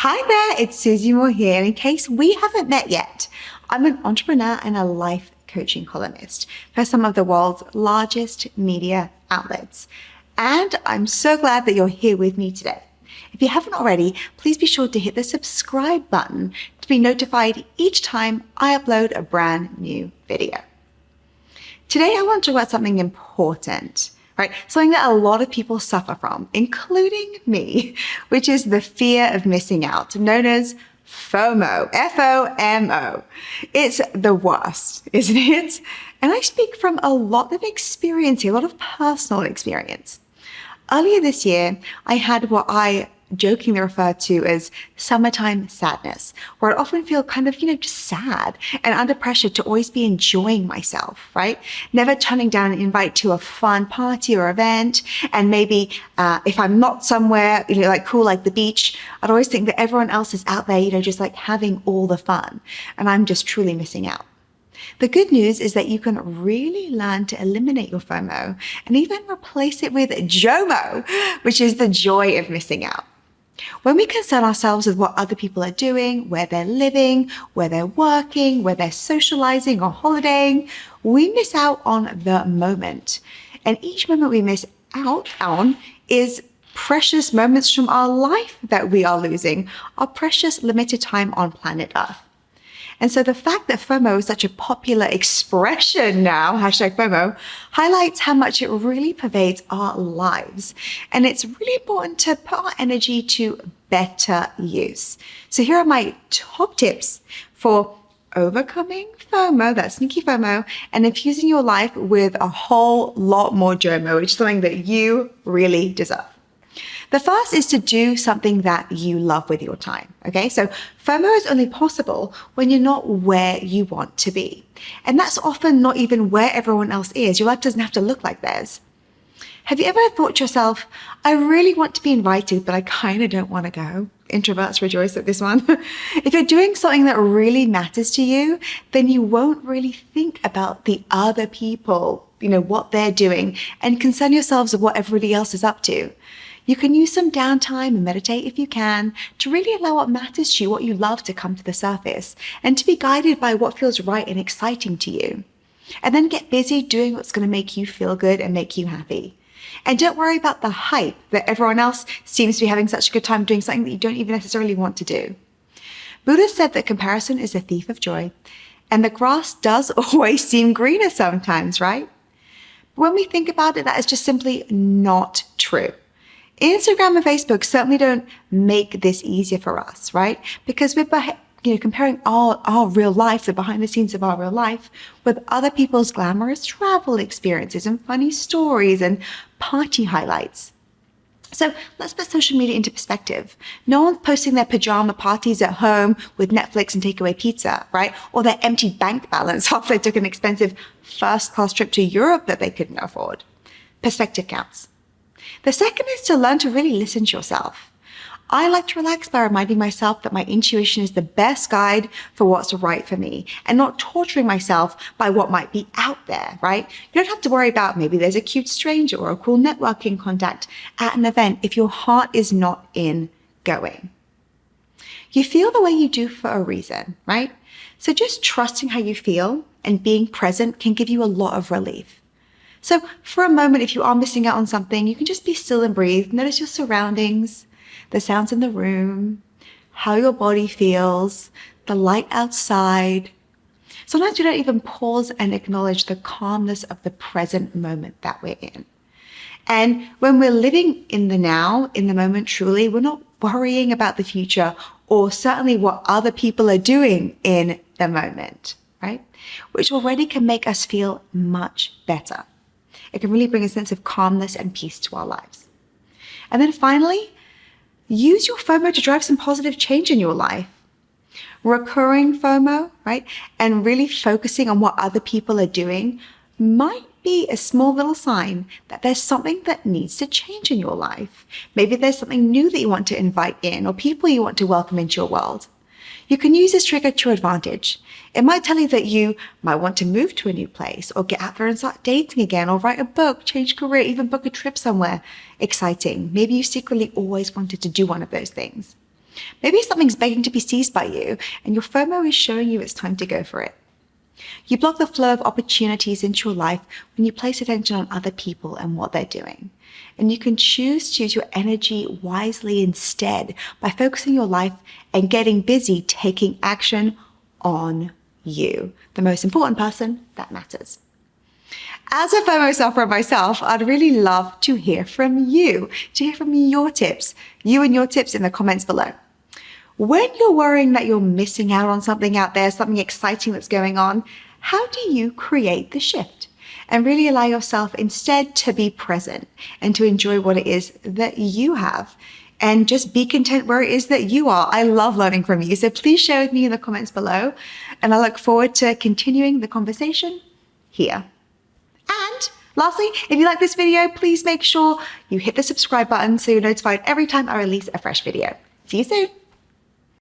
Hi there, it's Susie Moore here, and in case we haven't met yet, I'm an entrepreneur and a life coaching columnist for some of the world's largest media outlets. And I'm so glad that you're here with me today. If you haven't already, please be sure to hit the subscribe button to be notified each time I upload a brand new video. Today, I want to talk about something important. Right? Something that a lot of people suffer from, including me, which is the fear of missing out, known as FOMO, F-O-M-O. It's the worst, isn't it? And I speak from a lot of experience here, a lot of personal experience. Earlier this year, I had what I jokingly refer to as summertime sadness, where I often feel kind of, just sad and under pressure to always be enjoying myself, right? Never turning down an invite to a fun party or event. And maybe if I'm not somewhere, cool, like the beach, I'd always think that everyone else is out there, just like having all the fun. And I'm just truly missing out. The good news is that you can really learn to eliminate your FOMO and even replace it with JOMO, which is the joy of missing out. When we concern ourselves with what other people are doing, where they're living, where they're working, where they're socializing or holidaying, we miss out on the moment. And each moment we miss out on is precious moments from our life that we are losing, our precious limited time on planet Earth. And so the fact that FOMO is such a popular expression now, #FOMO, highlights how much it really pervades our lives. And it's really important to put our energy to better use. So here are my top tips for overcoming FOMO, that sneaky FOMO, and infusing your life with a whole lot more JOMO, which is something that you really deserve. The first is to do something that you love with your time, okay? So FOMO is only possible when you're not where you want to be. And that's often not even where everyone else is. Your life doesn't have to look like theirs. Have you ever thought to yourself, I really want to be invited, but I kind of don't want to go? Introverts rejoice at this one. If you're doing something that really matters to you, then you won't really think about the other people, what they're doing, and concern yourselves with what everybody else is up to. You can use some downtime and meditate if you can to really allow what matters to you, what you love, to come to the surface and to be guided by what feels right and exciting to you. And then get busy doing what's going to make you feel good and make you happy. And don't worry about the hype that everyone else seems to be having such a good time doing something that you don't even necessarily want to do. Buddha said that comparison is a thief of joy, and the grass does always seem greener sometimes, right? But when we think about it, that is just simply not true. Instagram and Facebook certainly don't make this easier for us, right? Because we're comparing our real life, the behind the scenes of our real life, with other people's glamorous travel experiences and funny stories and party highlights. So let's put social media into perspective. No one's posting their pajama parties at home with Netflix and takeaway pizza, right? Or their empty bank balance after they took an expensive first-class trip to Europe that they couldn't afford. Perspective counts. The second is to learn to really listen to yourself. I like to relax by reminding myself that my intuition is the best guide for what's right for me and not torturing myself by what might be out there, right? You don't have to worry about maybe there's a cute stranger or a cool networking contact at an event if your heart is not in going. You feel the way you do for a reason, right? So just trusting how you feel and being present can give you a lot of relief. So for a moment, if you are missing out on something, you can just be still and breathe. Notice your surroundings, the sounds in the room, how your body feels, the light outside. Sometimes we don't even pause and acknowledge the calmness of the present moment that we're in. And when we're living in the now, in the moment truly, we're not worrying about the future or certainly what other people are doing in the moment, right? Which already can make us feel much better. It can really bring a sense of calmness and peace to our lives. And then finally, use your FOMO to drive some positive change in your life. Recurring FOMO, right? And really focusing on what other people are doing might be a small little sign that there's something that needs to change in your life. Maybe there's something new that you want to invite in or people you want to welcome into your world. You can use this trigger to your advantage. It might tell you that you might want to move to a new place or get out there and start dating again or write a book, change career, even book a trip somewhere exciting. Maybe you secretly always wanted to do one of those things. Maybe something's begging to be seized by you, and your FOMO is showing you it's time to go for it. You block the flow of opportunities into your life when you place attention on other people and what they're doing. And you can choose to use your energy wisely instead by focusing your life and getting busy taking action on you, the most important person that matters. As a FOMO sufferer myself, I'd really love to hear from you, to hear from your tips, you and your tips in the comments below. When you're worrying that you're missing out on something out there, something exciting that's going on, how do you create the shift and really allow yourself instead to be present and to enjoy what it is that you have and just be content where it is that you are? I love learning from you. So please share with me in the comments below, and I look forward to continuing the conversation here. And lastly, if you like this video, please make sure you hit the subscribe button so you're notified every time I release a fresh video. See you soon.